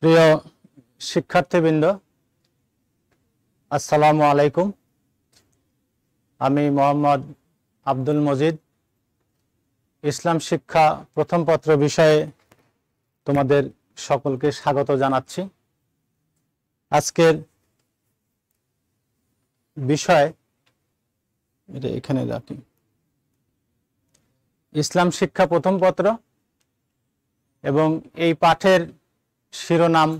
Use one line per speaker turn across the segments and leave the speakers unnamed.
প্রিয় শিক্ষার্থীবৃন্দ, আসসালামু আলাইকুম। আমি মোহাম্মদ আব্দুল মজিদ ইসলাম শিক্ষা প্রথম পত্র বিষয়ে তোমাদের সকলকে স্বাগত জানাচ্ছি। আজকের বিষয় এটা এখানে রাখি, ইসলাম শিক্ষা প্রথম পত্র, এবং এই পাঠের শিরোনাম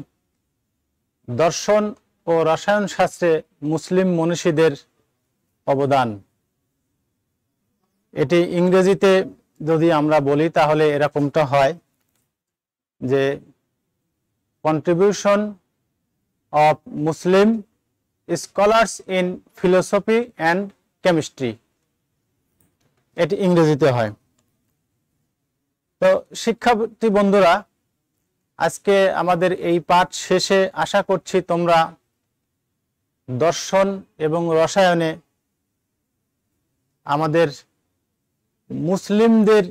দর্শন ও রসায়ন শাস্ত্রে মুসলিম মনীষীদের অবদান। এটি ইংরেজিতে যদি আমরা বলি তাহলে এরকমটা হয় যে contribution of Muslim scholars in philosophy and chemistry, এটি ইংরেজিতে হয়। তো শিক্ষার্থী বন্ধুরা, আজকে আমাদের এই পাঠ শেষে আশা করছি তোমরা দর্শন এবং রসায়নে আমাদের মুসলিমদের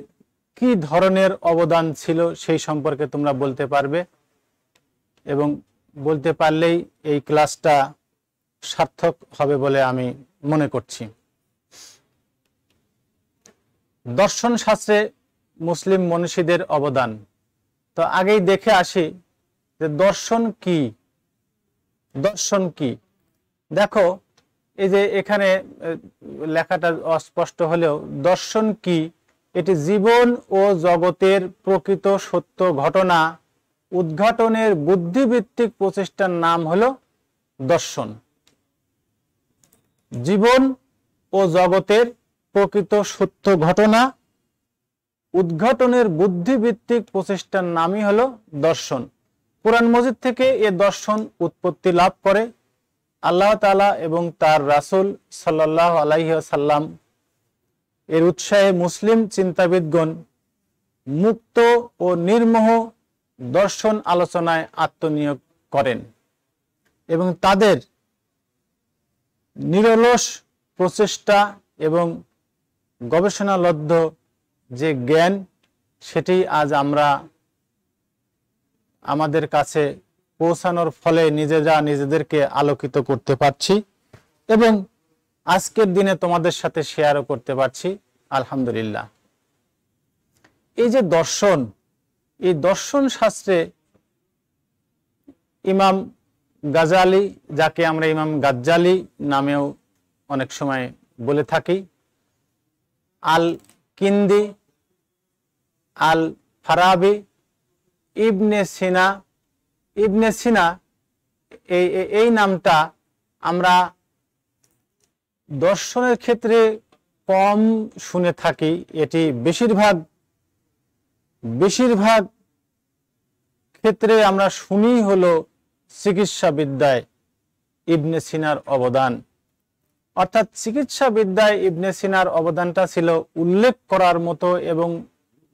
কি ধরনের অবদান ছিল সেই সম্পর্কে তোমরা বলতে পারবে, এবং বলতে পারলেই এই ক্লাসটা সার্থক হবে বলে আমি মনে করছি। দর্শন শাস্ত্রে মুসলিম মনীষীদের অবদান। তো আগেই দেখে আসি যে দর্শন কি। দর্শন কি দেখো, এই যে এখানে লেখাটা অস্পষ্ট হলেও দর্শন কি, এটি জীবন ও জগতের প্রকৃত সত্য ঘটনা উদ্ঘাটনের বুদ্ধিভিত্তিক প্রচেষ্টার নাম হলো দর্শন। জীবন ও জগতের প্রকৃত সত্য ঘটনা উদ্ঘাটনের বুদ্ধিভিত্তিক প্রচেষ্টার নামই হলো দর্শন। কুরআন মজিদ থেকে এ দর্শন উৎপত্তি লাভ করে। আল্লাহ তাআলা এবং তার রাসূল সাল্লাল্লাহু আলাইহি ওয়াসাল্লাম এর উৎসাহে মুসলিম চিন্তাবিদগণ মুক্ত ও নির্মোহ দর্শন আলোচনায় আত্মনিয়োগ করেন এবং তাদের নিরলস প্রচেষ্টা এবং গবেষণালব্ধ যে জ্ঞান, সেটি আজ আমরা আমাদের কাছে পৌঁছানোর ফলে নিজেরা নিজেদেরকে আলোকিত করতে পারছি এবং আজকের দিনে তোমাদের সাথে শেয়ারও করতে পারছি, আলহামদুলিল্লাহ। এই যে দর্শন, এই দর্শন শাস্ত্রে ইমাম গাজ্জালি, যাকে আমরা ইমাম গাজ্জালি নামেও অনেক সময় বলে থাকি, আল কিন্দি, আল ফারাবি, ইবনে সিনা, ইবনে সিনা এই নামটা আমরা দর্শনের ক্ষেত্রে কম শুনে থাকি। এটি বেশিরভাগ ক্ষেত্রে আমরা শুনি হলো চিকিৎসা বিদ্যায় ইবনে সিনার অবদান। অর্থাৎ চিকিৎসা বিদ্যায় ইবনে সিনার অবদানটা ছিল উল্লেখ করার মতো, এবং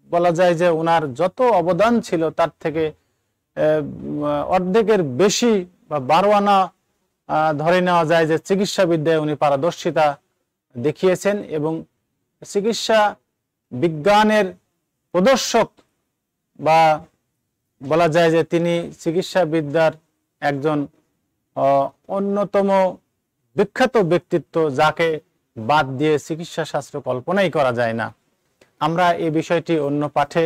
বলা যায় যে ওনার যত অবদান ছিল তার থেকে অর্ধেকের বেশি বা 12 আনা ধরে নেওয়া যায় যে চিকিৎসা বিদ্যায় উনি পারদর্শিতা দেখিয়েছেন এবং চিকিৎসা বিজ্ঞানের প্রদর্শক, বা বলা যায় যে তিনি চিকিৎসা বিদ্যার একজন অন্যতম বিখ্যাত ব্যক্তিত্ব, যাকে বাদ দিয়ে চিকিৎসা শাস্ত্র কল্পনাই করা যায় না। আমরা এই বিষয়টি অন্য পাঠে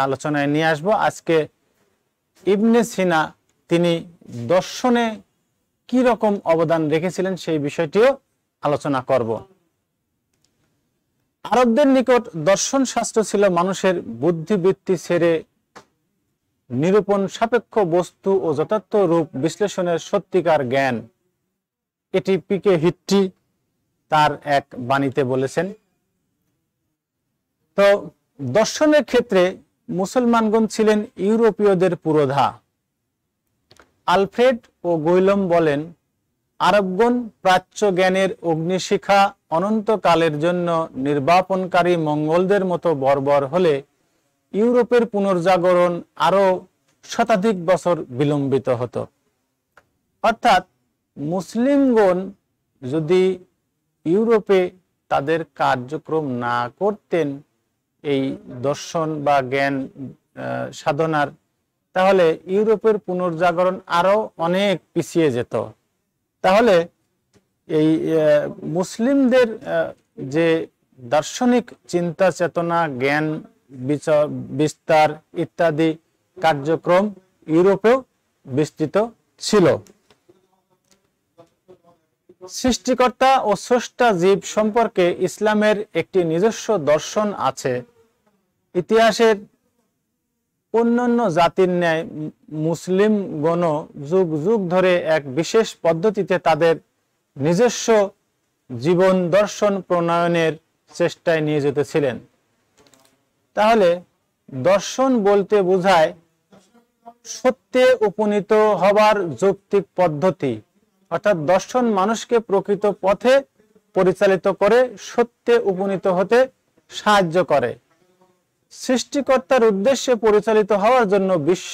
আলোচনায় নিয়ে আসব। আজকে ইবনে সিনা তিনি দর্শনে কি রকম অবদান রেখেছিলেন সেই বিষয়টিও আলোচনা করব। আরবদের নিকট দর্শন শাস্ত্র ছিল মানুষের বুদ্ধিবৃত্তি ছেড়ে নিরূপণ সাপেক্ষ বস্তু ও যথার্থ রূপ বিশ্লেষণের সত্যিকার জ্ঞান। এটি পিকে হিট্টি তার এক বাণীতে বলেছেন। তো দর্শনের ক্ষেত্রে মুসলমানগণ ছিলেন ইউরোপীয়দের পুরোধা। আলফ্রেড ও গৈলম বলেন, আরবগণ প্রাচ্য জ্ঞানের অগ্নিশিখা অনন্তকালের জন্য নির্বাপনকারী মঙ্গলদের মতো বর্বর হলে ইউরোপের পুনর্জাগরণ আরো শতাধিক বছর বিলম্বিত হতো। অর্থাৎ মুসলিমগণ যদি ইউরোপে তাদের কার্যক্রম না করতেন এই দর্শন বা জ্ঞান সাধনার, তাহলে ইউরোপের পুনর্জাগরণ আরো অনেক পিছিয়ে যেত। তাহলে এই মুসলিমদের যে দার্শনিক চিন্তা চেতনা, জ্ঞান বিস্তার ইত্যাদি কার্যক্রম ইউরোপেও বিস্তৃত ছিল। সৃষ্টিকর্তা ও স্রষ্টা জীব সম্পর্কে ইসলামের একটি নিজস্ব দর্শন আছে। ইতিহাসের অন্যান্য জাতির ন্যায় মুসলিমগণও যুগ যুগ ধরে এক বিশেষ পদ্ধতিতে তাদের নিজস্ব জীবন দর্শন প্রণয়নের চেষ্টায় নিয়ে যেতেছিলেন। তাহলে দর্শন বলতে বোঝায় সত্যে উপনীত হবার যৌক্তিক পদ্ধতি, অর্থাৎ দর্শন মানুষকে প্রকৃত পথে পরিচালিত করে সত্যে উপনীত হতে সাহায্য করে। সৃষ্টিকর্তার উদ্দেশ্যে পরিচালিত হওয়ার জন্য বিশ্ব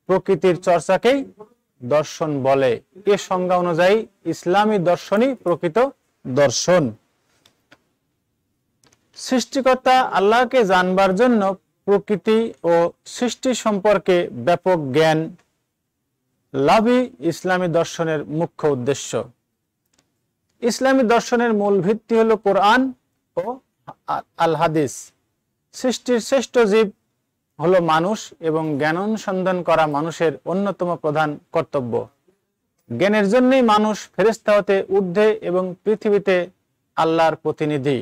প্রকৃতির চর্চাকেই দর্শন বলে। এ সংজ্ঞা অনুযায়ী ইসলামী দর্শনই প্রকৃত দর্শন। সৃষ্টিকর্তা আল্লাহকে জানবার জন্য প্রকৃতি ও সৃষ্টি সম্পর্কে ব্যাপক জ্ঞান লাভই ইসলামী দর্শনের মুখ্য উদ্দেশ্য। ইসলামী দর্শনের মূল ভিত্তি হলো কোরআন ও আল হাদিস। সৃষ্টির শ্রেষ্ঠ জীব হলো মানুষ এবং জ্ঞান অনুসন্ধান করা মানুষের অন্যতম প্রধান কর্তব্য। জ্ঞানের জন্যই মানুষ ফেরেশতা হতে ঊর্ধ্বে এবং পৃথিবীতে আল্লাহর প্রতিনিধি।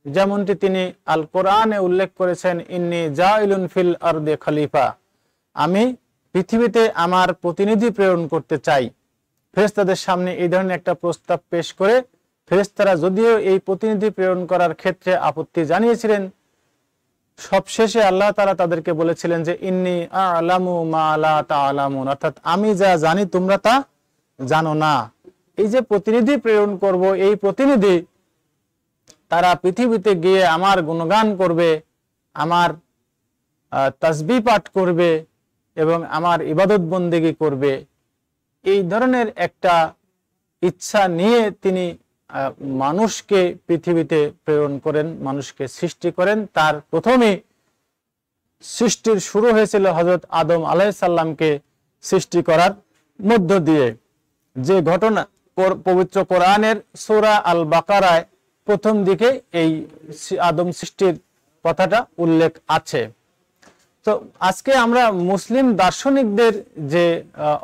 যেমনটি তিনি আল কোরআনে উল্লেখ করেছেন, ইন্নী জাইলুন ফিল আরদে খলিফা, আমি পৃথিবীতে আমার প্রতিনিধি প্রেরণ করতে চাই। ফেরেশতাদের সামনে এই ধরনের একটা প্রস্তাব পেশ করে ফেরেশতারা যদিও এই প্রতিনিধি প্রেরণ করার ক্ষেত্রে আপত্তি জানিয়েছিলেন, সবশেষে আল্লাহ তাআলা তাদেরকে বলেছিলেন যে ইন্নী আ'লামু মা লা তা'লামুন, অর্থাৎ আমি যা জানি তোমরা তা জানো না। এই যে প্রতিনিধি প্রেরণ করব, এই প্রতিনিধি তারা পৃথিবীতে গিয়ে আমার গুণগান করবে, আমার তাসবিহ পাঠ করবে এবং আমার ইবাদত বন্দেগী করবে। এই ধরনের একটা ইচ্ছা নিয়ে তিনি মানুষকে পৃথিবীতে প্রেরণ করেন, মানুষকে সৃষ্টি করেন। তার প্রথমে সৃষ্টির শুরু হয়েছিল হযরত আদম আলাইহিস সালামকে সৃষ্টি করার মধ্য দিয়ে, যে ঘটনা পবিত্র কোরআনের সূরা আল বাকারায় প্রথম দিকে এই আদম সৃষ্টির কথাটা উল্লেখ আছে। তো আজকে আমরা মুসলিম দার্শনিকদের যে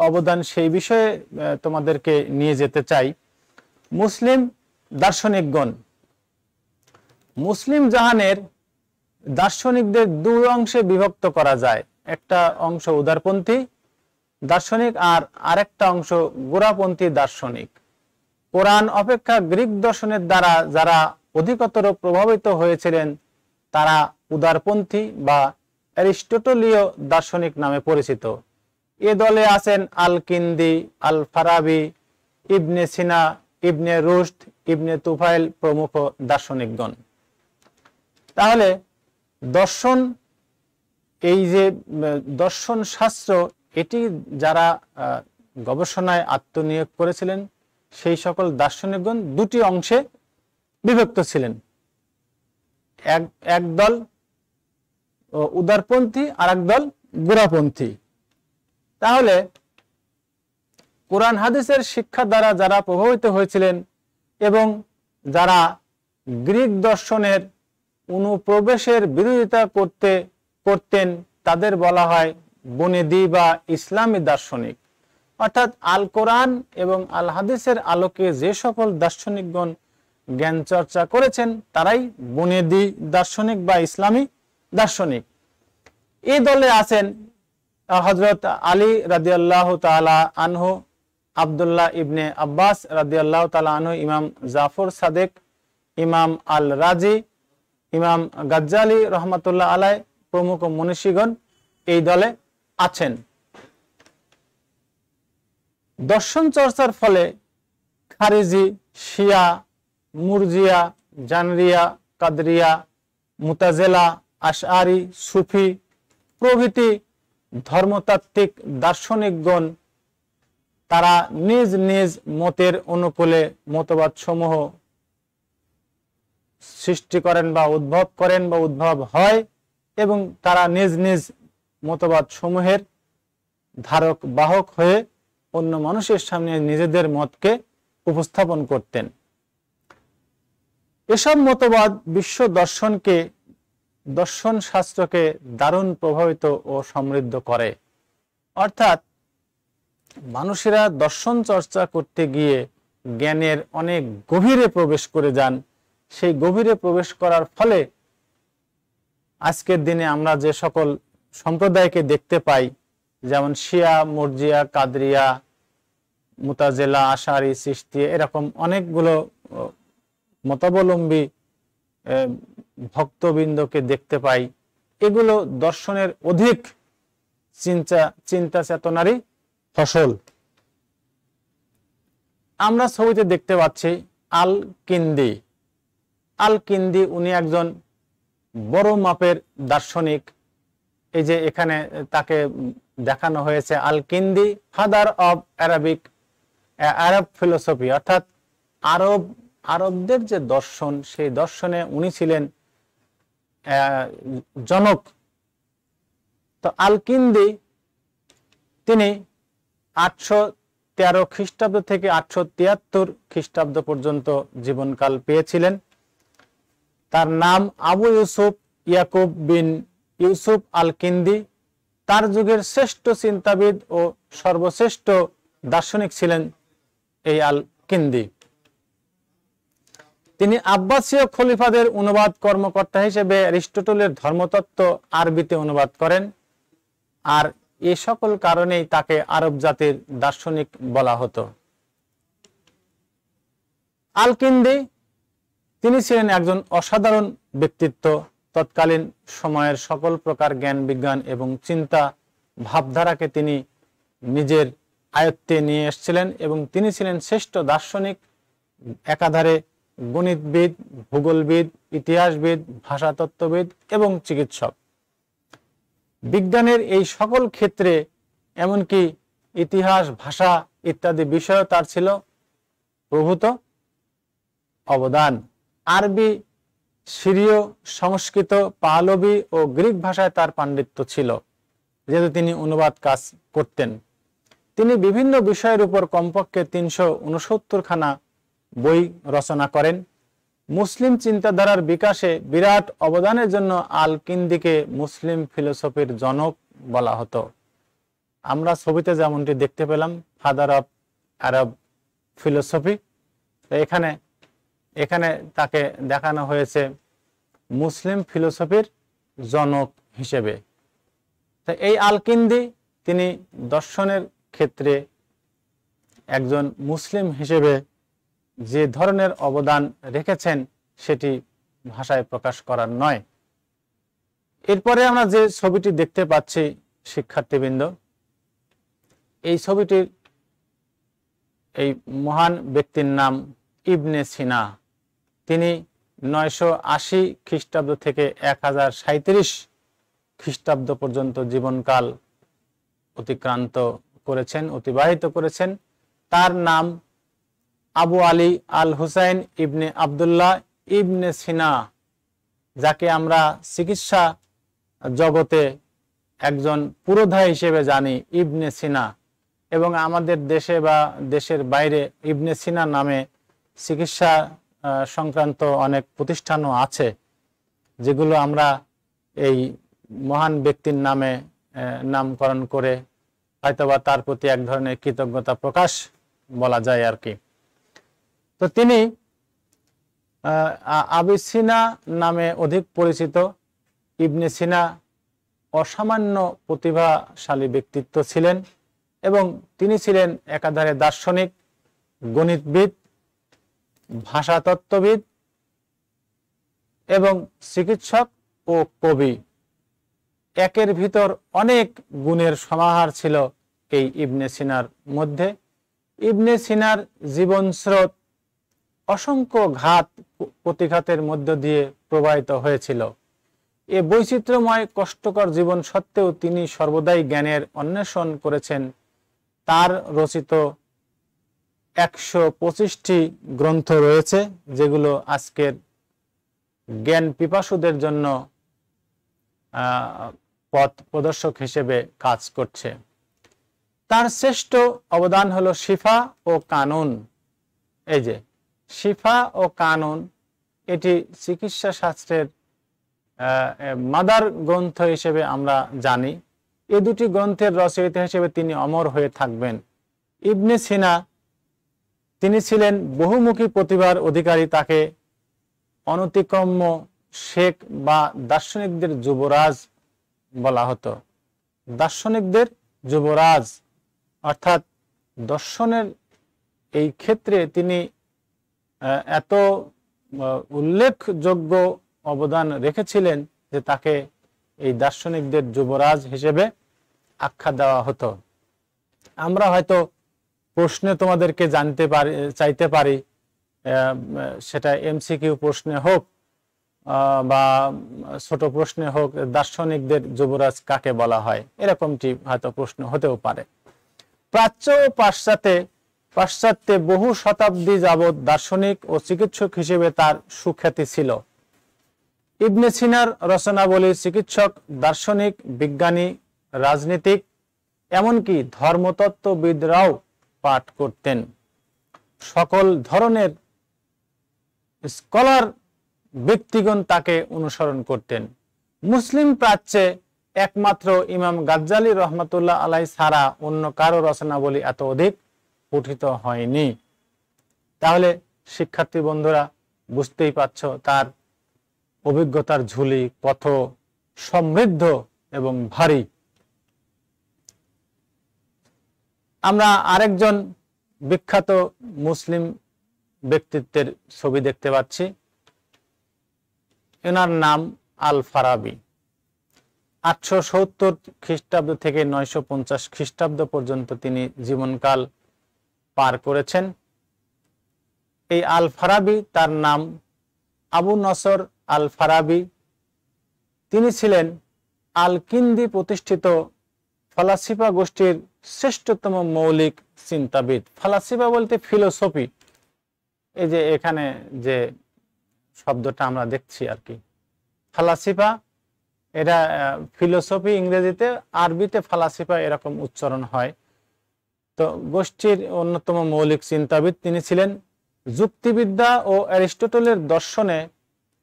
অবদান সেই বিষয়ে তোমাদেরকে নিয়ে যেতে চাই। মুসলিম দার্শনিকগণ, মুসলিম জাহানের দার্শনিকদের দুই অংশে বিভক্ত করা যায়। একটা অংশ উদারপন্থী দার্শনিক আর আরেকটা অংশ গোড়াপন্থী দার্শনিক। কোরআন অপেক্ষা গ্রিক দর্শনের দ্বারা যারা অধিকতর প্রভাবিত হয়েছিলেন তারা উদারপন্থী বা অ্যারিস্টটলীয় দার্শনিক নামে পরিচিত। এ দলে আছেন আল কিন্দি, আল ফারাবি, ইবনে সিনা, ইবনে রুশদ, ইবনে তুফাইল প্রমুখ দার্শনিকগণ। তাহলে দর্শন, এই যে দর্শন শাস্ত্র, এটি যারা গবেষণায় আত্মনিয়োগ করেছিলেন সেই সকল দার্শনিকগণ দুটি অংশে বিভক্ত ছিলেন। এক দল উদারপন্থী আর এক দল গোড়াপন্থী। তাহলে কোরআন হাদিসের শিক্ষা দ্বারা যারা প্রভাবিত হয়েছিলেন এবং যারা গ্রিক দর্শনের অনুপ্রবেশের বিরোধিতা করতেন তাদের বলা হয় বুনিদি বা ইসলামী দার্শনিক। অর্থাৎ আল কোরআন এবং আল হাদিসের আলোকে যে সকল দার্শনিকগণ জ্ঞান চর্চা করেছেন তারাই বুনিদি দার্শনিক বা ইসলামী দার্শনিক। এই দলে আছেন হযরত আলী রাদিয়াল্লাহু তাআলা আনহু, আব্দুল্লাহ ইবনে আব্বাস রাদিয়াল্লাহু তাআলা আনহু, ইমাম জাফর সাদেক, ইমাম আল রাজি, ইমাম গাজ্জালি রহমাতুল্লাহ আলাইহ প্রমুখ মনীষীগণ এই দলে আছেন। দর্শন চর্চার ফলে খারিজি, শিয়া, মুরজিয়া, জানরিয়া, কাদরিয়া, মুতাজিলা, আশআরি, সুফি প্রভৃতি ধর্মতাত্ত্বিক দার্শনিকগণ তারা নিজ নিজ মতের অনুকূলে মতবাদ সমূহ সৃষ্টি করেন বা উদ্ভব করেন বা উদ্ভব হয় এবং তারা নিজ নিজ মতবাদ সমূহের ধারক বাহক হয়ে অন্য মানুষের সামনে নিজেদের মতকে উপস্থাপন করতেন। এসব মতবাদ বিশ্ব দর্শনকে, দর্শন শাস্ত্রকে দারুণ প্রভাবিত ও সমৃদ্ধ করে। অর্থাৎ মানুষেরা দর্শন চর্চা করতে গিয়ে জ্ঞানের অনেক গভীরে প্রবেশ করে যান। সেই গভীরে প্রবেশ করার ফলে আজকের দিনে আমরা যে সকল সম্প্রদায়কে দেখতে পাই, যেমন শিয়া, মুরজিয়া, কাদরিয়া, মুতাজিলা, আশারি, চিশতি, এরকম অনেকগুলো মতাবলম্বী ভক্তবৃন্দকে দেখতে পাই। এগুলো দর্শনের অধিক চিন্তা চেতনারই ফসল। আমরা ছবিতে দেখতে পাচ্ছি আল কিন্দি। আল কিন্দি উনি একজন বড় মাপের দার্শনিক। এই যে এখানে তাকে দেখানো হয়েছে, Al Kindi father of Arab philosophy, অর্থাৎ আরবদের যে দর্শন, সেই দর্শনে উনি ছিলেন জনক। তো আল কিন্দি তিনি 813 খ্রিস্টাব্দ থেকে 873 খ্রিস্টাব্দ পর্যন্ত জীবনকাল পেয়েছিলেন। তার নাম আবু ইউসুফ ইয়াকুব বিন ইউসুফ আল কিন্দি। তার যুগের শ্রেষ্ঠ চিন্তাবিদ ও সর্বশ্রেষ্ঠ দার্শনিক ছিলেন এই আল কিন্দি। তিনি আব্বাসীয় খলিফাদের অনুবাদ কর্মকর্তা হিসেবে অ্যারিস্টটলের ধর্মতত্ত্ব আরবিতে অনুবাদ করেন। আর এই সকল কারণেই তাকে আরব জাতির দার্শনিক বলা হতো। আল কিন্দি তিনি ছিলেন একজন অসাধারণ ব্যক্তিত্ব। তৎকালীন সময়ের সকল প্রকার জ্ঞান বিজ্ঞান এবং চিন্তা ভাবধারাকে তিনি নিজের আয়ত্তে নিয়ে এসেছিলেন এবং তিনি ছিলেন শ্রেষ্ঠ দার্শনিক, একাধারে গণিতবিদ, ভূগোলবিদ, ইতিহাসবিদ, ভাষাতত্ত্ববিদ এবং চিকিৎসক। বিজ্ঞানের এই সকল ক্ষেত্রে, এমনকি ইতিহাস, ভাষা ইত্যাদি বিষয়ও তার ছিল প্রভূত অবদান। আরবি, সিরীয়, সংস্কৃত, পাহলবি ও গ্রিক ভাষায় তার পাণ্ডিত্য ছিল, যেহেতু তিনি অনুবাদ কাজ করতেন। তিনি বিভিন্ন বিষয়ের উপর কমপক্ষে 369 খানা বই রচনা করেন। মুসলিম চিন্তাধারার বিকাশে বিরাট অবদানের জন্য আল কিন্দিকে মুসলিম ফিলোসফির জনক বলা হতো। আমরা ছবিতে যেমনটি দেখতে পেলাম, ফাদার অফ আরব ফিলোসফি, এখানে তাকে দেখানো হয়েছে মুসলিম ফিলোসফির জনক হিসেবে। এই আল কিন্দি তিনি দর্শনের ক্ষেত্রে একজন মুসলিম হিসেবে যে ধরনের অবদান রেখেছেন সেটি ভাষায় প্রকাশ করার নয়। এরপরে আমরা যে ছবিটি দেখতে পাচ্ছি শিক্ষার্থীবৃন্দ, এই ছবিটির এই মহান ব্যক্তির নাম ইবনে সিনা। তিনি 980 খ্রিস্টাব্দ থেকে 1037 খ্রিস্টাব্দ পর্যন্ত জীবনকাল অতিবাহিত করেছেন। তার নাম আবু আলী আল হুসাইন ইবনে আবদুল্লাহ ইবনে সিনা, যাকে আমরা চিকিৎসা জগতে একজন পুরোধা হিসেবে জানি, ইবনে সিনা। এবং আমাদের দেশে বা দেশের বাইরে ইবনে সিনা নামে চিকিৎসা সংক্রান্ত অনেক প্রতিষ্ঠানও আছে, যেগুলো আমরা এই মহান ব্যক্তির নামে নামকরণ করে হয়তোবা তার প্রতি এক ধরনের কৃতজ্ঞতা প্রকাশ বলা যায় আর কি। তো তিনি আবিসিনা নামে অধিক পরিচিত। ইবনে সিনা অসামান্য প্রতিভাশালী ব্যক্তিত্ব ছিলেন এবং তিনি ছিলেন একাধারে দার্শনিক, গণিতবিদ, ভাষাতত্ত্ববিদ এবং চিকিৎসক ও কবি। একের ভিতর অনেক গুণের সমাহার ছিল এই ইবনে সিনার মধ্যে। ইবনে সিনার জীবন স্রোত অসংখ্য ঘাত প্রতিঘাতের মধ্য দিয়ে প্রবাহিত হয়েছিল। এ বৈচিত্র্যময় কষ্টকর জীবন সত্ত্বেও তিনি সর্বদাই জ্ঞানের অন্বেষণ করেছেন। তার রচিত 125টি গ্রন্থ রয়েছে, যেগুলো আজকের জ্ঞান পিপাসুদের জন্য পথ প্রদর্শক হিসেবে কাজ করছে। তার শ্রেষ্ঠ অবদান হলো শিফা ও কানুন। এই যে শিফা ও কানুন, এটি চিকিৎসা শাস্ত্রের মাদার গ্রন্থ হিসেবে আমরা জানি। এই দুটি গ্রন্থের রচয়িতা হিসেবে তিনি অমর হয়ে থাকবেন। ইবনে সিনা, তিনি ছিলেন বহুমুখী প্রতিভার অধিকারী। তাকে অনতিক্রম্য শেখ বা দার্শনিকদের যুবরাজ বলা হতো। দার্শনিকদের যুবরাজ, অর্থাৎ দর্শনের এই ক্ষেত্রে তিনি এত উল্লেখযোগ্য অবদান রেখেছিলেন যে তাকে এই দার্শনিকদের যুবরাজ হিসেবে আখ্যা দেওয়া হতো। আমরা হয়তো প্রশ্নে তোমাদেরকে চাইতে পারি, সেটা এমসিকিউ প্রশ্নে হোক বা ছোট প্রশ্নে হোক, দার্শনিকদের যুবরাজ কাকে বলা হয়, এরকমটি হয়তো প্রশ্ন হতেও পারে। প্রাচ্য ও পাশ্চাত্যে বহু শতাব্দী যাবৎ দার্শনিক ও চিকিৎসক হিসেবে তার সুখ্যাতি ছিল। ইবনে সিনার রচনাবলী চিকিৎসক, দার্শনিক, বিজ্ঞানী, রাজনীতিক, এমনকি ধর্মতত্ত্ববিদরাও পাঠ করতেন। সকল ধরনের স্কলার ব্যক্তিগণ তাকে অনুসরণ করতেন। মুসলিম প্রাচ্যে একমাত্র ইমাম গাজ্জালী রহমাতুল্লাহ আলাইহি ছাড়া অন্য কারো রচনাবলী এত অধিক পঠিত হয়নি। তাহলে শিক্ষার্থী বন্ধুরা বুঝতেই পারছ তার অভিজ্ঞতার ঝুলি কত সমৃদ্ধ এবং ভারী। আমরা আরেকজন বিখ্যাত মুসলিম ব্যক্তিত্বের ছবি দেখতে পাচ্ছি। এনার নাম আল ফারাবি। 870 খ্রিস্টাব্দ থেকে 950 খ্রিস্টাব্দ পর্যন্ত তিনি জীবনকাল পার করেছেন। এই আল ফারাবি, তার নাম আবু নসর আল ফারাবি। তিনি ছিলেন আল কিন্দি প্রতিষ্ঠিত ফলাসিফা গোষ্ঠীর শ্রেষ্ঠতম মৌলিক চিন্তাবিদ। ফলাসিফা বলতে ফিলোসফি, এই যে এখানে যে শব্দটা আমরা দেখছি আর কি, ফালাসিফা, এটা ফিলোসফি ইংরেজিতে, আরবিতে ফালাসিফা এরকম উচ্চারণ হয়। তো গোষ্ঠীর অন্যতম মৌলিক চিন্তাবিদ তিনি ছিলেন। যুক্তিবিদ্যা ও অ্যারিস্টটলের দর্শনে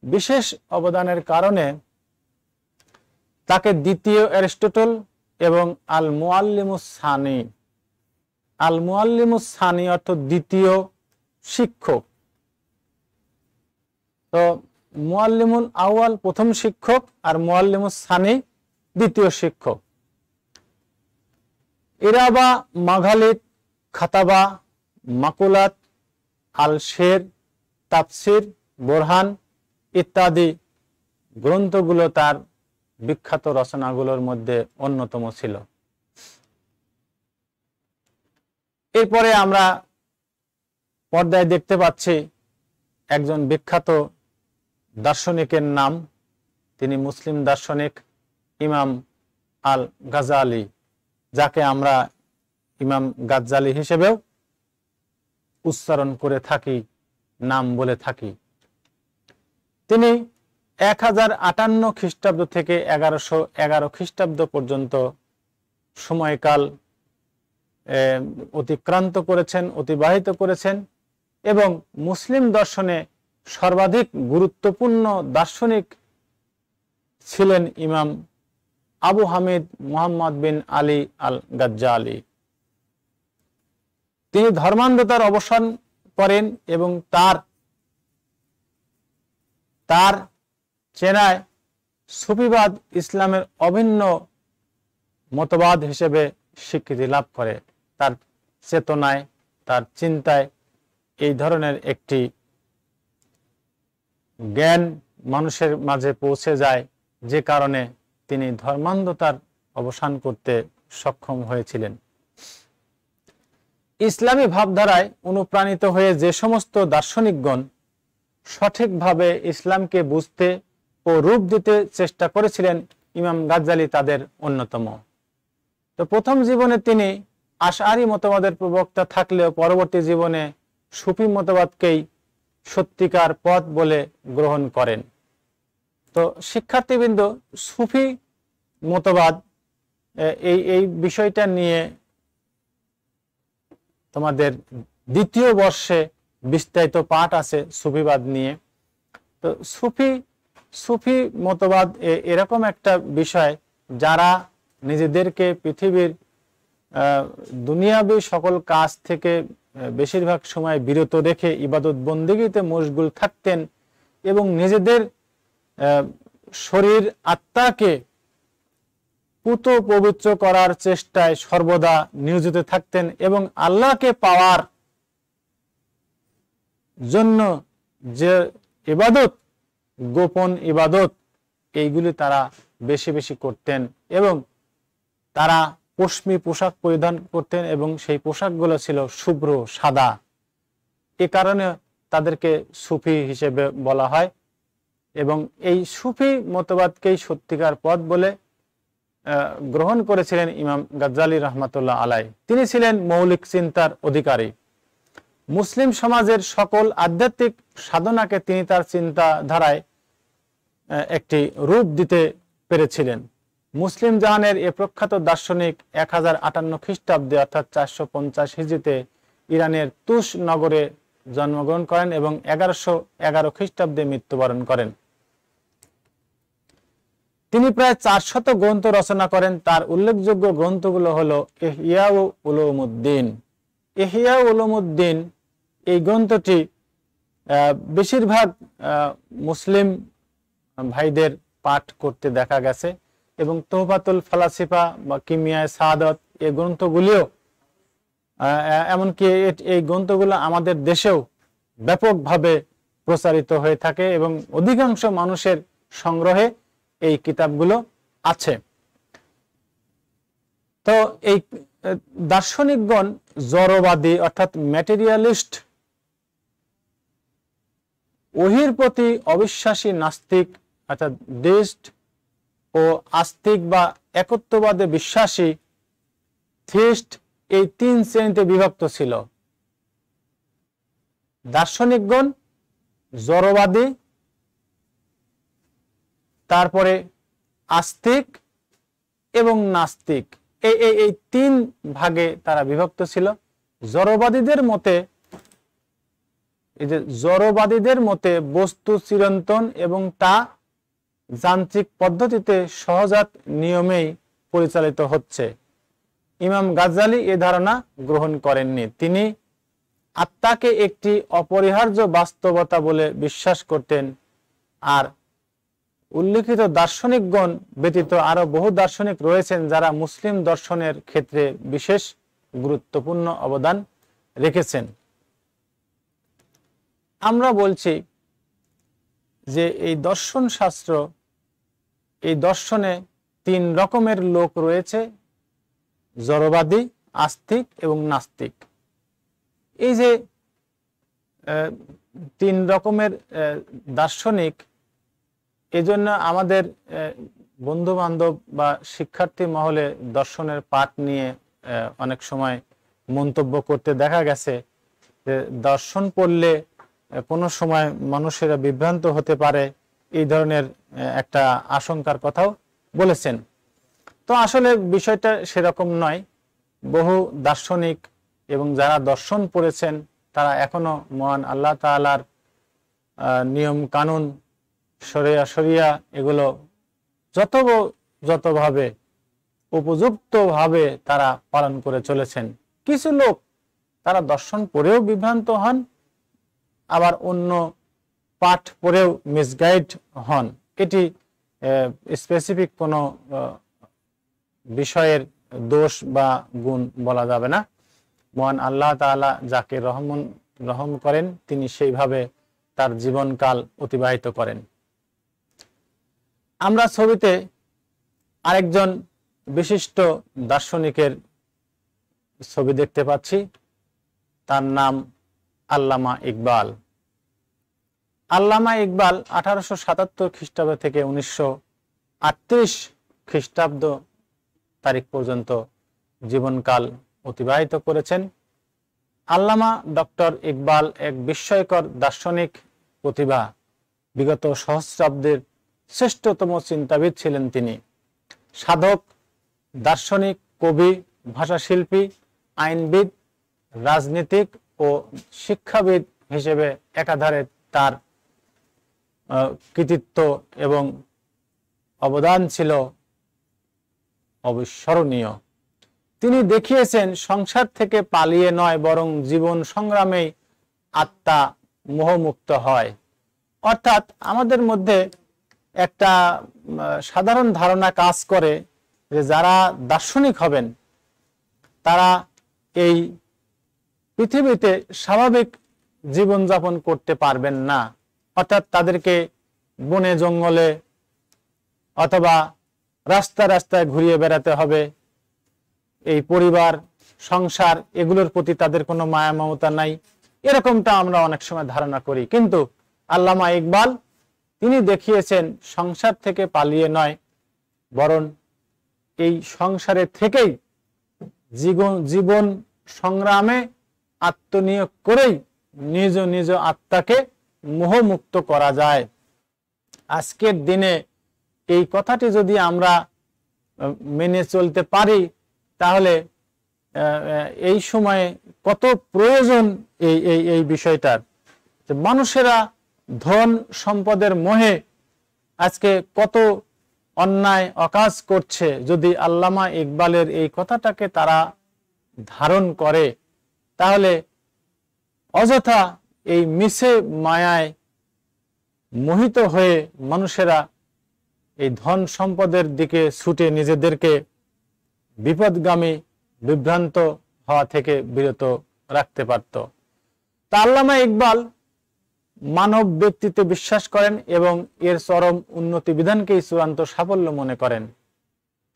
বিশেষ অবদানের কারণে তাকে দ্বিতীয় অ্যারিস্টটল এবং আল মুআল্লিমুস সানি, আল মুআল্লিমুস সানি অর্থ দ্বিতীয় শিক্ষক। তো মুআল্লিমুল আউয়াল প্রথম শিক্ষক আর মুআল্লিমুস সানি দ্বিতীয় শিক্ষক। ইরাবা, মাঘালিত, খাতাবা, মাকুলাত, আল শের, তাফসির, বোরহান ইত্যাদি গ্রন্থগুলো তার বিখ্যাত রচনাগুলোর মধ্যে অন্যতম ছিল। এরপরে আমরা পর্দায় দেখতে পাচ্ছি একজন বিখ্যাত দার্শনিকের নাম। তিনি মুসলিম দার্শনিক ইমাম আল গাজ্জালি, যাকে আমরা ইমাম গাজ্জালি হিসেবেও উচ্চারণ করে থাকি, নাম বলে থাকি। তিনি 1058 খ্রিস্টাব্দ থেকে 1111 খ্রিস্টাব্দ পর্যন্ত সময়কাল অতিবাহিত করেছেন এবং মুসলিম দর্শনে সর্বাধিক গুরুত্বপূর্ণ দার্শনিক ছিলেন ইমাম আবু হামিদ মুহাম্মদ বিন আলী আল গাজ্জালি। তিনি ধর্মান্ধতার অবসান করেন এবং তার চেনায় সুফিবাদ ইসলামের অভিন্ন মতবাদ হিসেবে স্বীকৃতি লাভ করে। তার চেতনায়, তার চিন্তায় এই ধরনের একটি জ্ঞান মানুষের মাঝে পৌঁছে যায়, যে কারণে তিনি ধর্মান্ধতার অবসান করতে সক্ষম হয়েছিলেন। ইসলামী ভাবধারায় অনুপ্রাণিত হয়ে যে সমস্ত দার্শনিকগণ সঠিকভাবে ইসলামকে বুঝতে ও রূপ দিতে চেষ্টা করেছিলেন, ইমাম গাজ্জালি তাদের অন্যতম। তো প্রথম জীবনে তিনি আশআরি মতবাদের প্রবক্তা থাকলেও পরবর্তী জীবনে সুফি মতবাদকেই সত্যিকার পথ বলে গ্রহণ করেন। তো শিক্ষার্থীবৃন্দ, সুফি মতবাদ এই বিষয়টা নিয়ে তোমাদের দ্বিতীয় বর্ষে বিস্তারিত পাঠ আছে সুফিবাদ নিয়ে। তো সুফি মতবাদ এরকম একটা বিষয়, যারা নিজেদেরকে পৃথিবীর দুনিয়াবী সকল কাজ থেকে বেশিরভাগ সময় বিরত রেখে ইবাদত বন্দেগীতে মশগুল থাকতেন এবং নিজেদের শরীর আত্মাকে পুত পবিত্র করার চেষ্টায় সর্বদা নিয়োজিত থাকতেন এবং আল্লাহকে পাওয়ার জন্য যে ইবাদত, গোপন ইবাদত, এইগুলি তারা বেশি বেশি করতেন এবং তারা পশমি পোশাক পরিধান করতেন এবং সেই পোশাকগুলো ছিল শুভ্র সাদা। এ কারণে তাদেরকে সুফি হিসেবে বলা হয় এবং এই সুফি মতবাদকেই সত্যিকার পথ বলে গ্রহণ করেছিলেন ইমাম গাজ্জালী রহমাতুল্লাহ আলাই। তিনি ছিলেন মৌলিক চিন্তার অধিকারী। মুসলিম সমাজের সকল আধ্যাত্মিক সাধনাকে তিনি তার চিন্তাধারায় একটি রূপ দিতে পেরেছিলেন। মুসলিম জাহানের এ প্রখ্যাত দার্শনিক 1058 খ্রিস্টাব্দে অর্থাৎ 450 হিজরিতে ইরানের তুস নগরে জন্মগ্রহণ করেন এবং 1111 খ্রিস্টাব্দে মৃত্যুবরণ করেন। তিনি প্রায় 400 গ্রন্থ রচনা করেন। তার উল্লেখযোগ্য গ্রন্থগুলো হলো ইহইয়া উলুমুদ্দিন। ইহইয়া উলুমুদ্দিন এই গ্রন্থটি বেশিরভাগ মুসলিম ভাইদের পাঠ করতে দেখা গেছে এবং তোহফাতুল ফালাসিফা বা কিমিয়ায়ে সাআদত এই গ্রন্থগুলিও, এমনকি এই গ্রন্থগুলো আমাদের দেশেও ব্যাপকভাবে প্রচারিত হয়ে থাকে এবং অধিকাংশ মানুষের সংগ্রহে এই কিতাবগুলো আছে। তো এই দার্শনিকগণ জড়বাদী অর্থাৎ ম্যাটেরিয়ালিস্ট, ওহির প্রতি অবিশ্বাসী নাস্তিক অর্থাৎ ডিস্ট ও আস্তিক বা একত্ববাদে বিশ্বাসী থিস্ট, এই 3 শ্রেণীতে বিভক্ত ছিল। দার্শনিকগণ জড়বাদী, তারপরে আস্তিক এবং নাস্তিক, এই 3 ভাগে তারা বিভক্ত ছিল। জড়বাদীদের মতে বস্তু চিরন্তন এবং তা যান্ত্রিক পদ্ধতিতে সহজাত নিয়মেই পরিচালিত হচ্ছে। ইমাম গাজ্জালী এ ধারণা গ্রহণ করেননি। তিনি আত্মাকে একটি অপরিহার্য বাস্তবতা বলে বিশ্বাস করতেন। আর উল্লেখিত দার্শনিকগণ ব্যতীত আরো বহু দার্শনিক রয়েছেন যারা মুসলিম দর্শনের ক্ষেত্রে বিশেষ গুরুত্বপূর্ণ অবদান রেখেছেন। আমরা বলছি যে এই দর্শন শাস্ত্র, এই দর্শনে 3 রকমের লোক রয়েছে, জড়বাদী, আস্তিক এবং নাস্তিক। এই যে 3 রকমের দার্শনিক, এজন্য আমাদের বন্ধু বান্ধব বা শিক্ষার্থী মহলে দর্শনের পাঠ নিয়ে অনেক সময় মন্তব্য করতে দেখা গেছে যে দর্শন পড়লে কোনো সময় মানুষেরা বিভ্রান্ত হতে পারে, এই ধরনের একটা আশঙ্কার কথাও বলেছেন। তো আসলে বিষয়টা সেরকম নয়। বহু দার্শনিক এবং যারা দর্শন পড়েছেন তারা এখনো মহান আল্লাহ তাআলার নিয়ম কানুন, শরিয়া এগুলো যতভাবে উপযুক্তভাবে তারা পালন করে চলেছেন। কিছু লোক তারা দর্শন পড়েও বিভ্রান্ত হন, আবার অন্য পাঠ পড়েও মিসগাইড হন। এটি স্পেসিফিক কোনো বিষয়ের দোষ বা গুণ বলা যাবে না। মহান আল্লাহ তাআলা যাকে রহম করেন তিনি সেইভাবে তার জীবনকাল অতিবাহিত করেন। আমরা ছবিতে আরেকজন বিশিষ্ট দার্শনিকের ছবি দেখতে পাচ্ছি। তার নাম আল্লামা ইকবাল। আল্লামা ইকবাল 1877 খ্রিস্টাব্দ থেকে 1938 খ্রিস্টাব্দ তারিখ পর্যন্ত জীবনকাল অতিবাহিত করেছেন। আল্লামা ডক্টর ইকবাল এক বিস্ময়কর দার্শনিক প্রতিভা। বিগত সহস্রাব্দের শ্রেষ্ঠতম চিন্তাবিদ ছিলেন তিনি। সাধক, দার্শনিক, কবি, ভাষাশিল্পী, আইনবিদ রাজনীতিক ও শিক্ষাবিদ হিসেবে একাধারে তার কৃতিত্ব এবং অবদান ছিল অবিস্মরণীয়। তিনি দেখিয়েছেন সংসার থেকে পালিয়ে নয়, বরং জীবন সংগ্রামেই আত্মা মোহমুক্ত হয়। অর্থাৎ আমাদের মধ্যে একটা সাধারণ ধারণা কাজ করে যে যারা দার্শনিক হবেন তারা এই পৃথিবীতে স্বাভাবিক জীবনযাপন করতে পারবেন না। অর্থাৎ তাদেরকে বনে জঙ্গলে অথবা রাস্তায় রাস্তায় ঘুরিয়ে বেড়াতে হবে। এই পরিবার সংসার এগুলোর প্রতি তাদের কোনো মায়া মমতা নাই, এরকমটা আমরা অনেক সময় ধারণা করি। কিন্তু আল্লামা ইকবাল তিনি দেখিয়েছেন সংসার থেকে পালিয়ে নয়, বরং এই সংসারে থেকেই জীবন সংগ্রামে আত্মনিয়োগ করেই নিজ নিজ আত্মাকে মোহমুক্ত করা যায়। আজকের দিনে এই কথাটি যদি আমরা মেনে চলতে পারি তাহলে এই সময়ে কত প্রয়োজন এই বিষয়টার। মানুষেরা ধন সম্পদের মোহে আজকে কত অন্যায় অকাজ করছে, যদি আল্লামা ইকবালের এই কথাটাকে তারা ধারণ করে তাহলে অযথা এই মিছে মায়ায় মোহিত হয়ে মানুষেরা এই ধন সম্পদের দিকে ছুটে নিজেদেরকে বিপদগামী বিভ্রান্ত হওয়া থেকে বিরত রাখতে পারত। তা আল্লামা ইকবাল মানব ব্যক্তিত্বে বিশ্বাস করেন এবং এর চরম উন্নতি বিধানকেই চূড়ান্ত সাফল্য মনে করেন।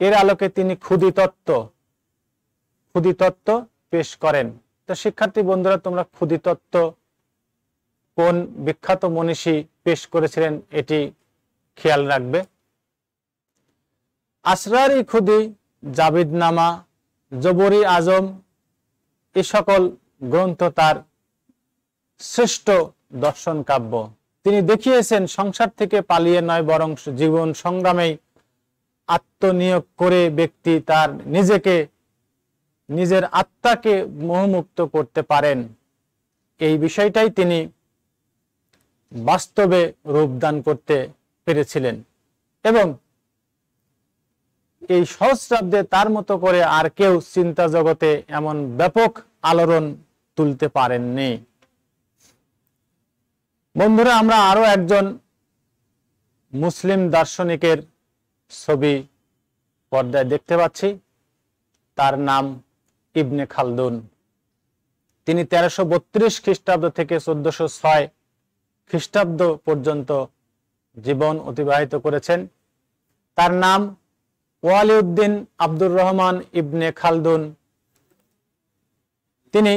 এর আলোকে তিনি ক্ষুদি তত্ত্ব পেশ করেন। তো শিক্ষার্থী বন্ধুরা, তোমরা ক্ষুদি তত্ত্ব কোন বিখ্যাত মনীষী পেশ করেছিলেন এটি খেয়াল রাখবে। আসরারি খুদি, জাবিদনামা, জবরি আজম এ সকল গ্রন্থ তার শ্রেষ্ঠ দর্শন কাব্য। তিনি দেখিয়েছেন সংসার থেকে পালিয়ে নয়, বরং জীবন সংগ্রামেই আত্মনিয়োগ করে ব্যক্তি তার নিজের আত্মাকে মোহমুক্ত করতে পারেন। এই বিষয়টাই তিনি বাস্তবে রূপদান করতে পেরেছিলেন এবং এই সহস্রাব্দে তার মতো করে আর কেউ চিন্তা জগতে এমন ব্যাপক আলোড়ন তুলতে পারেননি। বন্ধুরা, আমরা আরো একজন মুসলিম দার্শনিকের ছবি পর্দায় দেখতে পাচ্ছি। তার নাম ইবনে খালদুন। তিনি 1332 খ্রিস্টাব্দ থেকে 1406 খ্রিস্টাব্দ পর্যন্ত জীবন অতিবাহিত করেছেন। তার নাম ওয়ালিউদ্দিন আব্দুর রহমান ইবনে খালদুন। তিনি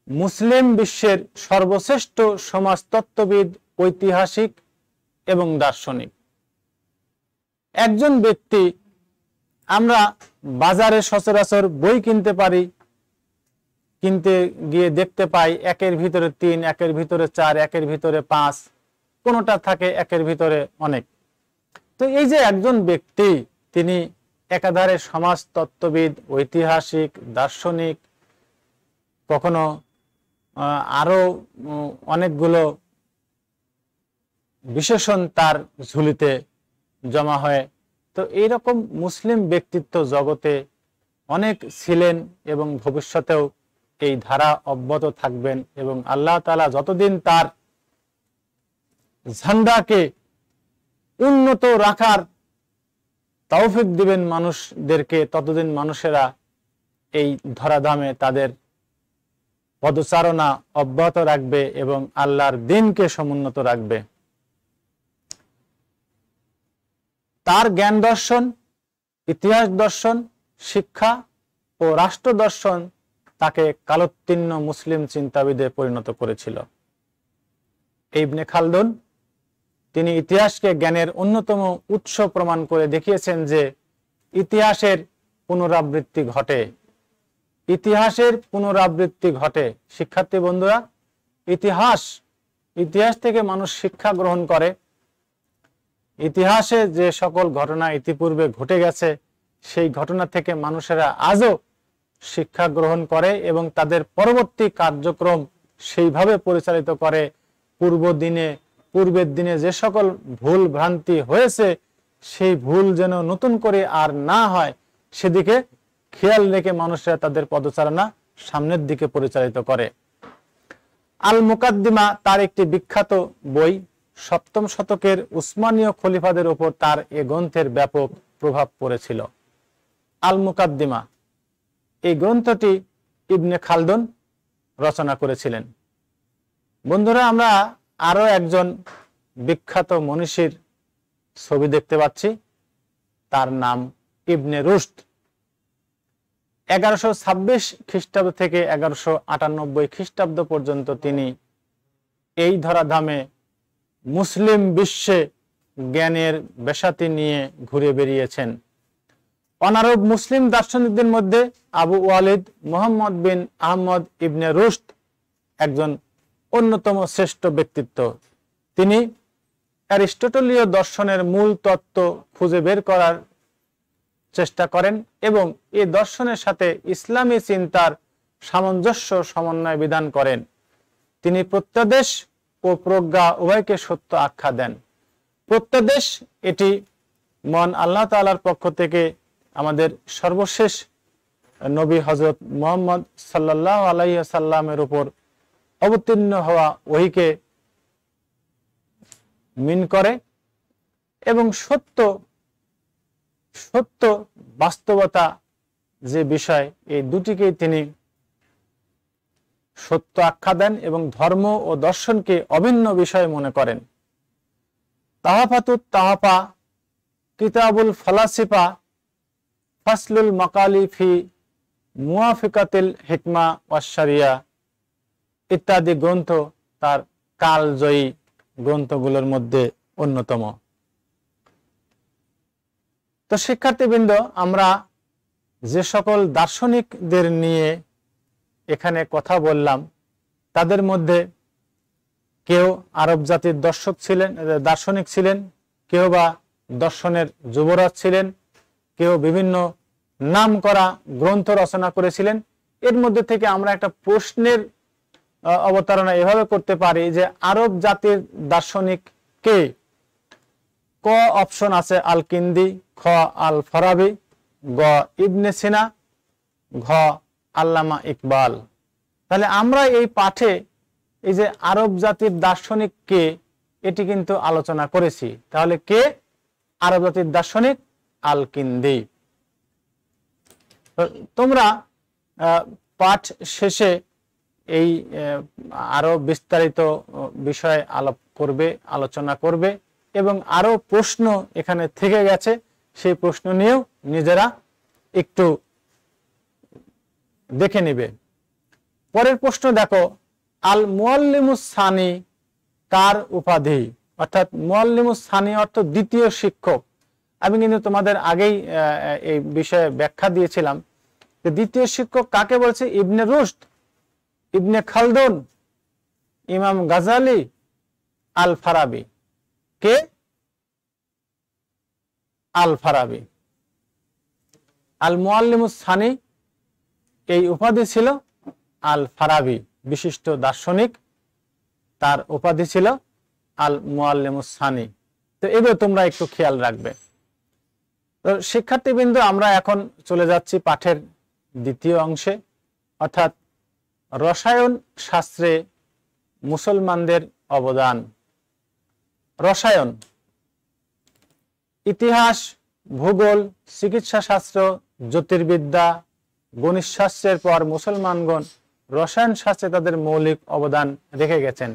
মুসলিম বিশ্বের সর্বশ্রেষ্ঠ সমাজতত্ত্ববিদ, ঐতিহাসিক এবং দার্শনিক একজন ব্যক্তি। আমরা বাজারে সচরাচর বই কিনতে পারি, কিনতে গিয়ে দেখতে পাই একের ভিতরে 3, একের ভিতরে 4, একের ভিতরে 5, কোনোটা থাকে একের ভিতরে অনেক। তো এই যে একজন ব্যক্তি, তিনি একাধারে সমাজতত্ত্ববিদ, ঐতিহাসিক, দার্শনিক, কখনো আরো অনেকগুলো বিশেষণ তার ঝুলিতে জমা হয়। তো এইরকম মুসলিম ব্যক্তিত্ব জগতে অনেক ছিলেন এবং ভবিষ্যতেও এই ধারা অব্যাহত থাকবেন এবং আল্লাহ তাআলা যতদিন তার ঝান্ডাকে উন্নত রাখার তৌফিক দিবেন মানুষদেরকে, ততদিন মানুষেরা এই ধরাধামে তাদের পদচারণা অব্যাহত রাখবে এবং আল্লাহর দ্বীনকে সমুন্নত রাখবে। তার জ্ঞান দর্শন, ইতিহাস দর্শন, শিক্ষা ও রাষ্ট্র দর্শন তাকে কালোত্তীর্ণ মুসলিম চিন্তাবিদে পরিণত করেছিল। ইবনে খালদুন তিনি ইতিহাসকে জ্ঞানের অন্যতম উৎস প্রমাণ করে দেখিয়েছেন যে ইতিহাসের পুনরাবৃত্তি ঘটে। ইতিহাসের পুনরাবৃত্তি ঘটে। শিক্ষার্থী বন্ধুরা, ইতিহাস থেকে মানুষ শিক্ষা গ্রহণ করে। ইতিহাসে যে সকল ঘটনা ইতিপূর্বে ঘটে গেছে সেই ঘটনা থেকে মানুষেরা আজও শিক্ষা গ্রহণ করে এবং তাদের পরবর্তী কার্যক্রম সেইভাবে পরিচালিত করে পূর্বের দিনে যে সকল ভুল ভ্রান্তি হয়েছে সেই ভুল যেন নতুন করে আর না হয় সেদিকে খেয়াল রেখে মানুষরা তাদের পদচারণা সামনের দিকে পরিচালিত করে। আল মুকাদ্দিমা তার একটি বিখ্যাত বই। 7ম শতকের উসমানীয় খলিফাদের উপর তার এ গ্রন্থের ব্যাপক প্রভাব পড়েছিল। আল মুকাদ্দিমা এই গ্রন্থটি ইবনে খালদুন রচনা করেছিলেন। বন্ধুরা, আমরা আরো একজন বিখ্যাত মনীষীর ছবি দেখতে পাচ্ছি, তার নাম ইবনে রুশদ। 1126 খ্রিস্টাব্দ থেকে 1198 খ্রিস্টাব্দ পর্যন্ত তিনি এই ধরাধামে মুসলিম বিশ্বে জ্ঞানের বেসাতি নিয়ে ঘুরে বেরিয়েছেন। অনারব মুসলিম দার্শনিকদের মধ্যে আবু ওয়ালিদ মুহাম্মদ বিন আহমদ ইবনে রুশদ একজন অন্যতম শ্রেষ্ঠ ব্যক্তিত্ব। তিনি অ্যারিস্টটলীয় দর্শনের মূল তত্ত্ব খুঁজে বের করার চেষ্টা করেন এবং এই দর্শনের সাথে ইসলামী চিন্তার সামঞ্জস্য সমন্বয় বিধান করেন। তিনি প্রত্যাদেশ ও প্রজ্ঞা উভয়কে সত্য আখ্যা দেন। প্রত্যাদেশ এটি মহান আল্লাহ তাআলার পক্ষ থেকে আমাদের সর্বশেষ নবী হযরত মুহাম্মদ সাল্লাল্লাহু আলাইহি ওয়াসাল্লামের উপর অবতীর্ণ হওয়া ওহীকে মিন করে এবং সত্য বাস্তবতা যে বিষয়, এই দুটিকেই তিনি সত্য আখ্যা দেন এবং ধর্ম ও দর্শনকে অভিন্ন বিষয় মনে করেন। তাহাফাতুত তাহাফা, কিতাবুল ফালাসিফা, ফাসলুল মাকালি ফি মুয়াফিকাতিল হিকমা ওয়াশ শারিয়া ইত্যাদি গ্রন্থ তার কালজয়ী গ্রন্থগুলোর মধ্যে অন্যতম। তো শিক্ষার্থীবৃন্দ, আমরা যে সকল দার্শনিকদের নিয়ে এখানে কথা বললাম তাদের মধ্যে কেউ আরব জাতির দার্শনিক ছিলেন, কেউ বা দর্শনের যুবরাজ ছিলেন, কেউ বিভিন্ন নাম করা গ্রন্থ রচনা করেছিলেন। এর মধ্যে থেকে আমরা একটা প্রশ্নের অবতারণা এভাবে করতে পারি যে আরব জাতির দার্শনিক কে? ক অপশন আছে আল কিন্দি, খ আল ফারাবি, গ ইবনে সিনা, ঘ আল্লামা ইকবাল। তাহলে আমরা এই পাঠে এই যে আরব জাতির দার্শনিক কে এটি কিন্তু আলোচনা করেছি। তাহলে কে আরব জাতির দার্শনিক? আল কিন্দি। তোমরা পাঠ শেষে এই আরো বিস্তারিত বিষয় আলোচনা করবে এবং আরো প্রশ্ন এখানে থেকে গেছে, সেই প্রশ্ন নিয়েও নিজেরা একটু দেখে নিবে। পরের প্রশ্ন দেখো, আল মুআল্লিমুস সানি কার উপাধি? অর্থাৎ মুআল্লিমুস সানি অর্থ দ্বিতীয় শিক্ষক। আমি কিন্তু তোমাদের আগেই এই বিষয়ে ব্যাখ্যা দিয়েছিলাম যে দ্বিতীয় শিক্ষক কাকে বলছে? ইবনে রুশদ, ইবনে খালদুন, ইমাম গাজালি, আল ফারাবি। কে? আল ফারাবি। আল মুআল্লিমুস সানি এই উপাধি ছিল আল ফারাবি, বিশিষ্ট দার্শনিক, তার উপাধি ছিল আল মুআল্লিমুস সানি। তো এবার তোমরা একটু খেয়াল রাখবে। তো শিক্ষার্থীবৃন্দ, আমরা এখন চলে যাচ্ছি পাঠের দ্বিতীয় অংশে, অর্থাৎ রসায়ন শাস্ত্রে মুসলমানদের অবদান। রসায়ন, ইতিহাস, ভূগোল, চিকিৎসা শাস্ত্র, জ্যোতির্বিদ্যা, গণিত শাস্ত্রের পর মুসলমানগণ রসায়ন শাস্ত্রে তাদের মৌলিক অবদান রেখে গেছেন।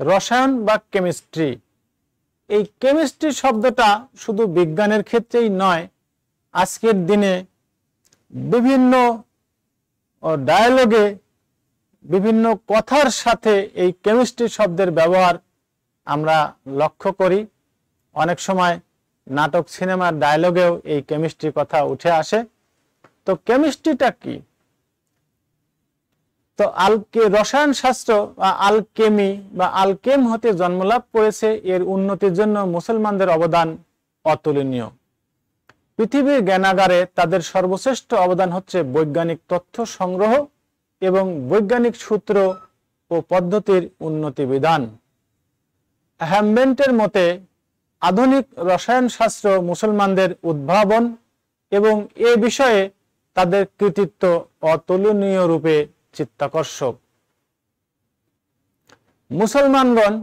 রসায়ন বা কেমিস্ট্রি, এই কেমিস্ট্রি শব্দটা শুধু বিজ্ঞানের ক্ষেত্রেই নয়, আজকের দিনে বিভিন্ন ডায়ালগে বিভিন্ন কথার সাথে এই কেমিস্ট্রি শব্দের ব্যবহার আমরা লক্ষ্য করি। অনেক সময় নাটক, সিনেমার ডায়ালগেও এই কেমিস্ট্রি কথা উঠে আসে। তো কেমিস্ট্রিটা কি? তো রসায়ন শাস্ত্র বা আলকেমি বা আলকেম হতে জন্মলাভ করেছে। এর উন্নতির জন্য মুসলমানদের অবদান অতুলনীয়। পৃথিবীর জ্ঞানাগারে তাদের সর্বশ্রেষ্ঠ অবদান হচ্ছে বৈজ্ঞানিক তথ্য সংগ্রহ এবং বৈজ্ঞানিক সূত্র ও পদ্ধতির উন্নতি বিধান। হ্যামবেন্টের মতে আধুনিক রসায়ন শাস্ত্র মুসলমানদের উদ্ভাবন এবং এ বিষয়ে তাদের কৃতিত্ব অতুলনীয় রূপে চিত্তাকর্ষক। মুসলমানগণ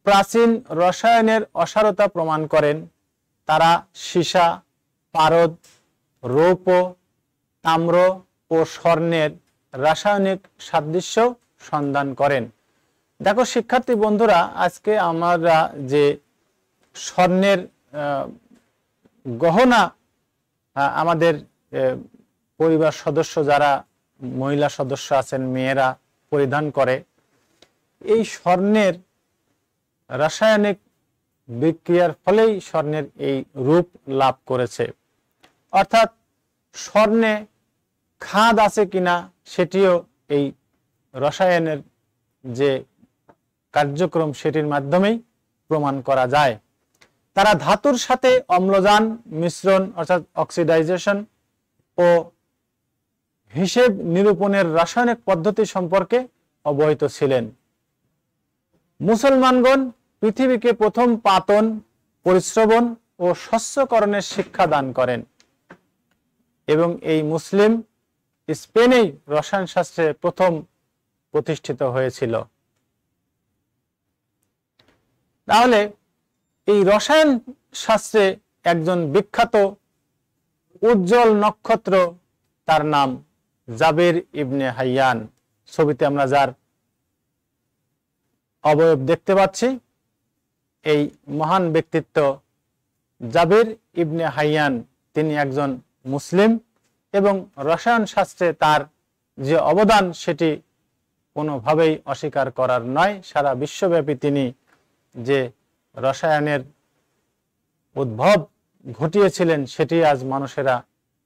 প্রাচীন রসায়নের অসারতা প্রমাণ করেন। তারা সীসা, পারদ, রৌপ্য, তাম্র ও স্বর্ণের রাসায়নিক সাদৃশ্য সন্ধান করেন। দেখো শিক্ষার্থী বন্ধুরা, আজকে আমরা যে স্বর্ণের গহনা আমাদের পরিবার সদস্য যারা মহিলা সদস্য আছেন, মেয়েরা পরিধান করে, এই স্বর্ণের রাসায়নিক বিক্রিয়ার ফলেই স্বর্ণের এই রূপ লাভ করেছে। অর্থাৎ স্বর্ণে খাদ আছে কিনা সেটিও এই রসায়নের যে কার্যক্রম সেটির মাধ্যমেই প্রমাণ করা যায়। তারা ধাতুর সাথে অম্লজান মিশ্রণ অর্থাৎ অক্সিডাইজেশন ও হিসেব নিরূপণের রাসায়নিক পদ্ধতি সম্পর্কে অবহিত ছিলেন। মুসলমানগণ পৃথিবীকে প্রথম পাতন, পরিশ্রবণ ও শস্যকরণের শিক্ষা দান করেন এবং এই মুসলিম স্পেনেই রসায়ন শাস্ত্রে প্রথম প্রতিষ্ঠিত হয়েছিল। তাহলে এই রসায়ন শাস্ত্রে একজন বিখ্যাত উজ্জ্বল নক্ষত্র, তার নাম জাবের ইবনে হাইয়ান। ছবিতে আমরা যার অবয়ব দেখতে পাচ্ছি, এই মহান ব্যক্তিত্ব জাবের ইবনে হাইয়ান, তিনি একজন মুসলিম এবং রসায়ন শাস্ত্রে তার যে অবদান সেটি কোনোভাবেই অস্বীকার করার নয়। সারা বিশ্বব্যাপী তিনি যে রসায়নের উদ্ভব ঘটিয়েছিলেন সেটি আজ মানুষেরা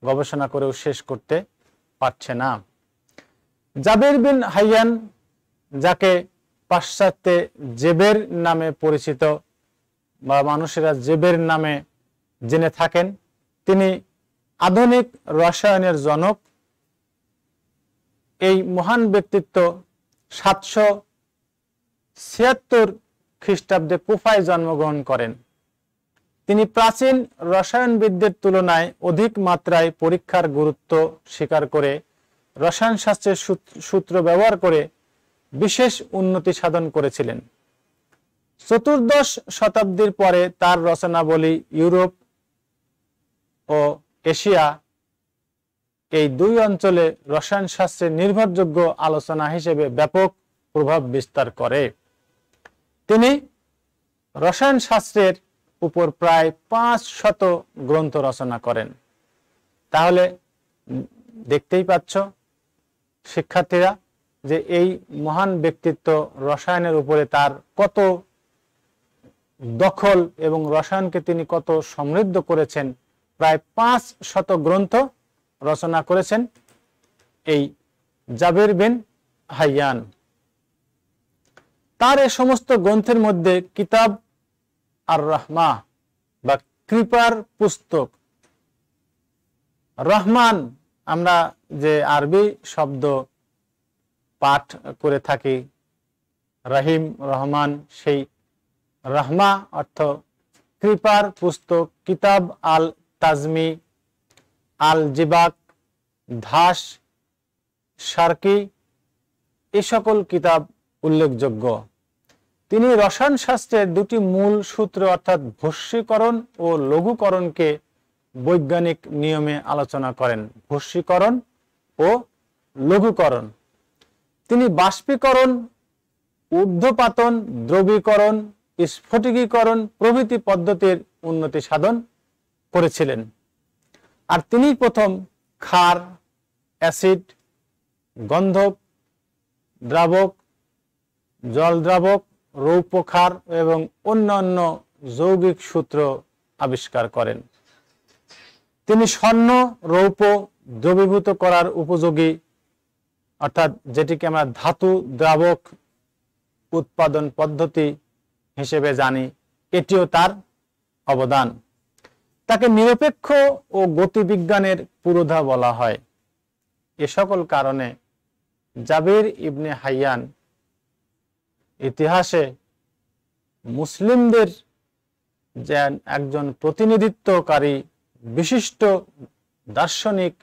গবেষণা করেও শেষ করতে পারছে না। জাবের বিন হাইয়ান, যাকে পাশ্চাত্যে জেবের নামে পরিচিত বা মানুষেরা জেবের নামে জেনে থাকেন, তিনি আধুনিক রসায়নের জনক। এই মহান ব্যক্তিত্ব 776 খ্রিস্টাব্দে কুফায় জন্মগ্রহণ করেন। তিনি প্রাচীন রসায়নবিদদের তুলনায় অধিক মাত্রায় পরীক্ষার গুরুত্ব স্বীকার করে রসায়ন শাস্ত্রের সূত্র ব্যবহার করে বিশেষ উন্নতি সাধন করেছিলেন। 14দশ শতাব্দীর পরে তার রচনাবলী ইউরোপ ও এশিয়া এই দুই অঞ্চলে রসায়ন শাস্ত্রের নির্ভরযোগ্য আলোচনা হিসেবে ব্যাপক প্রভাব বিস্তার করে। তিনি রসায়ন শাস্ত্রের উপর প্রায় 500 গ্রন্থ রচনা করেন। তাহলে দেখতেই পাচ্ছ শিক্ষার্থীরা যে এই মহান ব্যক্তিত্ব রসায়নের উপরে তার কত দখল এবং রসায়নকে তিনি কত সমৃদ্ধ করেছেন। প্রায় 500 গ্রন্থ রচনা করেছেন এই জাবের বিন হাইয়ান। তার এই সমস্ত গ্রন্থের মধ্যে কিতাব আর রহমা বা কৃপার পুস্তক, রহমান আমরা যে আরবি শব্দ পাঠ করে থাকি, রহিম, রহমান, সেই রহমা অর্থ কৃপার পুস্তক। কিতাব আল তাজমি, আল জিবাক, ধাস, সার্কি, এই সকল কিতাব উল্লেখযোগ্য। তিনি রসায়ন শাস্ত্রের দুটি মূল সূত্র অর্থাৎ ভস্মীকরণ ও লঘুকরণকে বৈজ্ঞানিক নিয়মে আলোচনা করেন। ভস্মীকরণ ও লঘুকরণ। তিনি বাষ্পীকরণ, ঊর্ধ্বপাতন, দ্রবীকরণ, স্ফটিকীকরণ প্রভৃতি পদ্ধতির উন্নতি সাধন করেছিলেন। আর তিনি প্রথম ক্ষার, অ্যাসিড, গন্ধক, দ্রাবক, জল দ্রাবক, রৌপ্য ক্ষার এবং অন্যান্য যৌগিক সূত্র আবিষ্কার করেন। তিনি স্বর্ণ, রৌপ্য দ্রবীভূত করার উপযোগী অর্থাৎ যেটিকে আমরা ধাতু দ্রাবক উৎপাদন পদ্ধতি হিসেবে জানি, এটিও তার অবদান। তাকে নিরপেক্ষ ও গতিবিজ্ঞানের পুরোধা বলা হয়। এ সকল কারণে জাবির ইবনে হাইয়ান ইতিহাসে মুসলিমদের যে একজন প্রতিনিধিত্বকারী বিশিষ্ট দার্শনিক,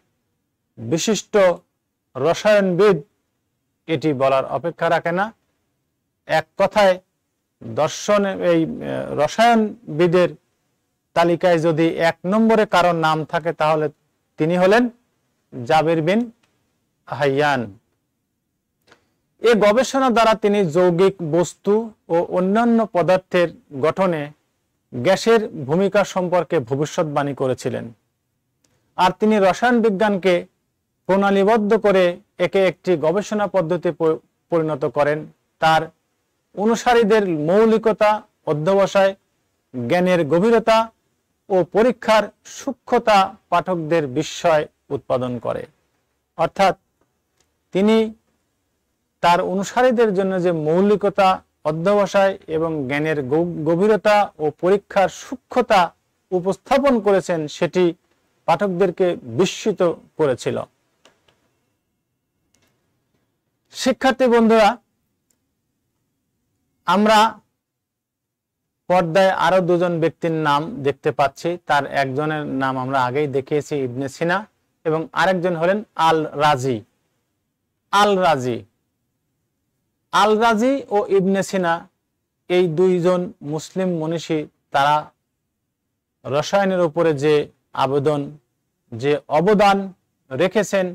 বিশিষ্ট রসায়নবিদ, এটি বলার অপেক্ষা রাখে না। এক কথায় দর্শন এই রসায়নবিদের তালিকায় যদি 1 নম্বরে কারোর নাম থাকে তাহলে তিনি হলেন জাবির বিন হাইয়ান। এই গবেষণা দ্বারা তিনি যৌগিক বস্তু ও অন্যান্য পদার্থের গঠনে গ্যাসের ভূমিকা সম্পর্কে ভবিষ্যৎবাণী করেছিলেন। আর তিনি রসায়ন বিজ্ঞানকে প্রণালীবদ্ধ করে একে একটি গবেষণা পদ্ধতি পরিণত করেন। তার অনুসারীদের মৌলিকতা, অধ্যবসায়, জ্ঞানের গভীরতা ও পরীক্ষার সূক্ষ্মতা পাঠকদের বিস্ময় উৎপাদন করে। অর্থাৎ তিনি তার অনুসারীদের জন্য যে মৌলিকতা, অধ্যবসায় এবং জ্ঞানের গভীরতা ও পরীক্ষার সূক্ষ্মতা উপস্থাপন করেছেন, সেটি পাঠকদেরকে বিস্মিত করেছিল। শিক্ষার্থী বন্ধুরা, আমরা পর্দায় আরো 2 জন ব্যক্তির নাম দেখতে পাচ্ছি। তার একজনের নাম আমরা আগেই দেখিয়েছি, ইবনে সিনা, এবং আরেকজন হলেন আল রাজি। আল রাজি ও ইবনে সিনা এই 2 জন মুসলিম মনীষী, তারা রসায়নের উপরে যে অবদান রেখেছেন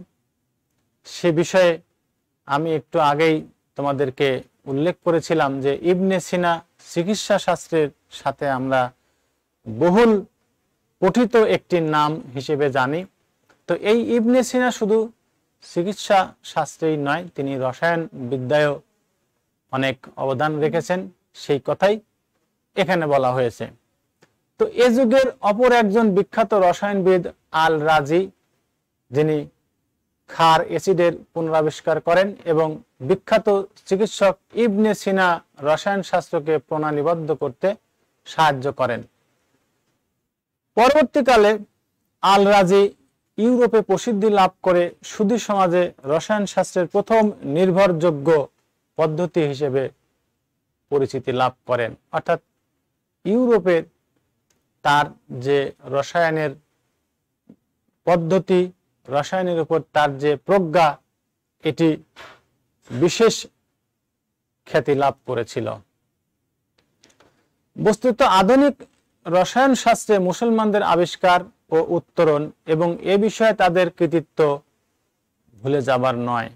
সে বিষয়ে আমি একটু আগেই তোমাদেরকে উল্লেখ করেছিলাম যে ইবনে সিনা চিকিৎসা শাস্ত্রের সাথে আমরা বহুল পঠিত একটি নাম হিসেবে জানি। তো এই ইবনে সিনা শুধু চিকিৎসা শাস্ত্রেই নয়, তিনি রসায়ন বিদ্যায়ও অনেক অবদান রেখেছেন, সেই কথাই এখানে বলা হয়েছে। তো এ যুগের অপর একজন বিখ্যাত রসায়নবিদ আল রাজি, যিনি ক্ষার অ্যাসিডের পুনরাবিষ্কার করেন এবং বিখ্যাত চিকিৎসক ইবনে সিনা রসায়ন শাস্ত্রকে প্রণালীবদ্ধ করতে সাহায্য করেন। পরবর্তীকালে আল রাজি ইউরোপে প্রসিদ্ধি লাভ করে সুধী সমাজে রসায়ন শাস্ত্রের প্রথম নির্ভরযোগ্য পদ্ধতি হিসেবে পরিচিতি লাভ করেন। অর্থাৎ ইউরোপের তার যে রসায়নের পদ্ধতি, রসায়নের উপর তার যে প্রজ্ঞা, এটি বিশেষ খ্যাতি লাভ করেছিল। বস্তুত আধুনিক রসায়ন শাস্ত্রে মুসলমানদের আবিষ্কার ও উত্তরণ এবং এ বিষয়ে তাদের কৃতিত্ব ভুলে যাবার নয়।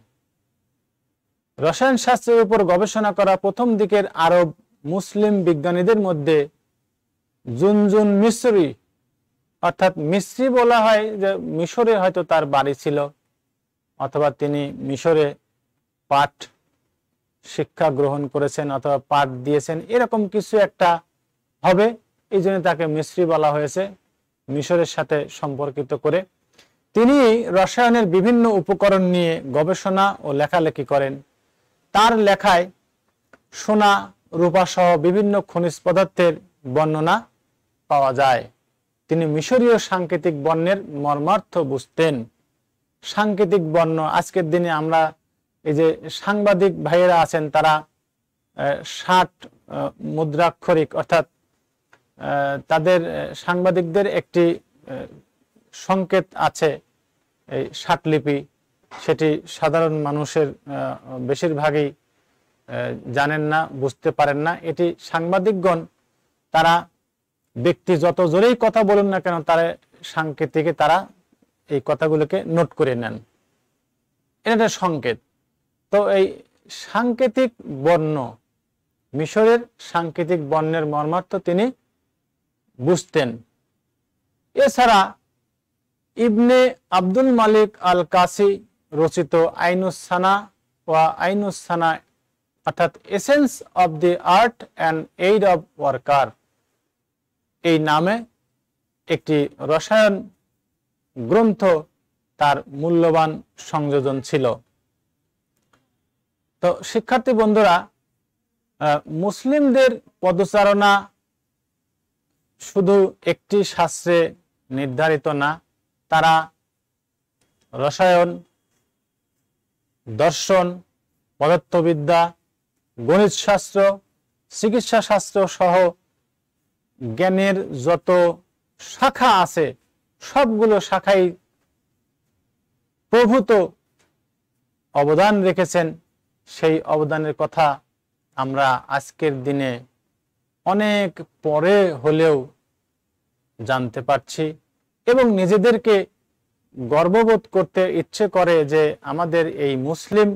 রসায়ন শাস্ত্রের উপর গবেষণা করা প্রথম দিকের আরব মুসলিম বিজ্ঞানীদের মধ্যে জুনজুন মিসরি, অর্থাৎ মিসরি বলা হয় যে মিশরে হয়তো তার বাড়ি ছিল, অথবা তিনি মিশরে পাঠ শিক্ষা গ্রহণ করেছেন অথবা পাঠ দিয়েছেন, এরকম কিছু একটা হবে, এই জন্য তাকে মিসরি বলা হয়েছে, মিশরের সাথে সম্পর্কিত করে। তিনি রসায়নের বিভিন্ন উপকরণ নিয়ে গবেষণা ও লেখালেখি করেন। তার লেখায় সোনা, রূপা সহ বিভিন্ন খনিজ পদার্থের বর্ণনা পাওয়া যায়। তিনি মিশরীয় সাংকেতিক বর্ণের মর্মার্থ বুঝতেন। সাংকেতিক বর্ণ, আজকের দিনে আমরা এই যে সাংবাদিক ভাইয়েরা আছেন, তারা 60 মুদ্রাক্ষরিক, অর্থাৎ তাদের সাংবাদিকদের একটি সংকেত আছে, এই 60 লিপি, সেটি সাধারণ মানুষের বেশিরভাগই জানেন না, বুঝতে পারেন না। এটি সাংবাদিকগণ, তারা ব্যক্তি যত জোরেই কথা বলুন না কেন, তারা সাংকেতিকে তারা এই কথাগুলোকে নোট করে নেন, এটা একটা সংকেত। তো এই সাংকেতিক বর্ণ, মিশরের সাংকেতিক বর্ণের মর্মার্থ তিনি বুঝতেন। এছাড়া ইবনে আব্দুল মালিক আল কাসি রচিত আইনুসানা ওয়া আইনুসানা, অর্থাৎ essence of the art and aid of worker, এই নামে একটি রসায়ন গ্রন্থ তার মূল্যবান সংযোজন ছিল। তো শিক্ষার্থী বন্ধুরা, মুসলিমদের পদচারণা শুধু একটি শাস্ত্রে নির্ধারিত না। তারা রসায়ন, দর্শন, পদার্থবিদ্যা, গণিতশাস্ত্র, চিকিৎসা শাস্ত্র সহ জ্ঞানের যত শাখা আছে সবগুলো শাখায় প্রভূত অবদান রেখেছেন। সেই অবদানের কথা আমরা আজকের দিনে অনেক পরে হলেও জানতে পারছি এবং নিজেদেরকে গর্ববোধ করতে ইচ্ছে করে যে আমাদের এই মুসলিম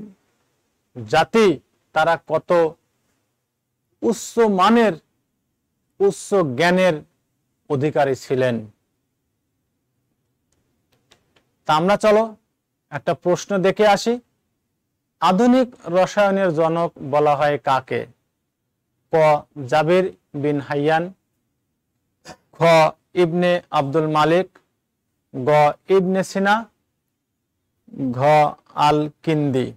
জাতি তারা কত উচ্চ মানের, উচ্চ জ্ঞানের অধিকারী ছিলেন। তা আমরা চলো একটা প্রশ্ন দেখে আসি। আধুনিক রসায়নের জনক বলা হয় কাকে? ক জাবির বিন হাইয়ান, খ ইবনে আব্দুল মালিক, গ ইবনে সিনা, ঘ আল কিন্দি।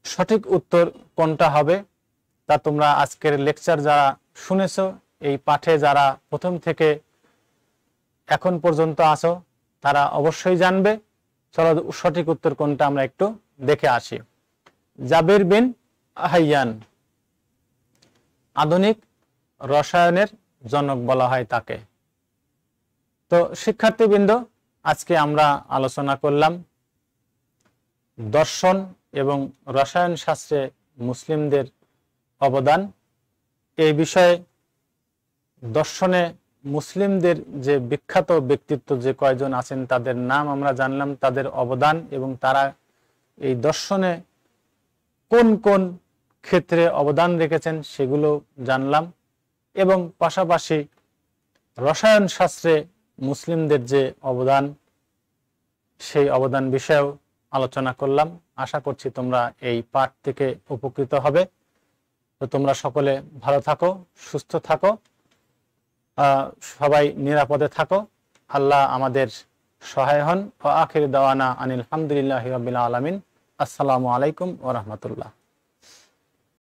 সঠিক উত্তর কোনটা হবে তা তোমরা আজকের লেকচার যারা শুনেছো, এই পাঠে যারা প্রথম থেকে এখন পর্যন্ত আছো তারা অবশ্যই জানবে। চলো সঠিক উত্তর কোনটা আমরা একটু দেখে আসি। জাবির বিন হাইয়ান আধুনিক রসায়নের জনক বলা হয় তাকে। তো শিক্ষার্থীবৃন্দ, আজকে আমরা আলোচনা করলাম দর্শন এবং রসায়ন শাস্ত্রে মুসলিমদের অবদান। এই বিষয়ে দর্শনে মুসলিমদের যে বিখ্যাত ব্যক্তিত্ব যে কয়জন আছেন তাদের নাম আমরা জানলাম, তাদের অবদান এবং তারা এই দর্শনে কোন কোন ক্ষেত্রে অবদান রেখেছেন সেগুলো জানলাম এবং পাশাপাশি রসায়ন শাস্ত্রে মুসলিমদের যে অবদান সেই অবদান বিষয়েও আলোচনা করলাম। আশা করছি তোমরা এই পাঠ থেকে উপকৃত হবে। তো তোমরা সকলে ভালো থাকো, সুস্থ থাকো, সবাই নিরাপদে থাকো। আল্লাহ আমাদের সহায় হন। ও আখির দাওয়ানা আনিল হামদুলিল্লাহি রাব্বিল আলামিন। আসসালামু আলাইকুম ওয়া রাহমাতুল্লাহ।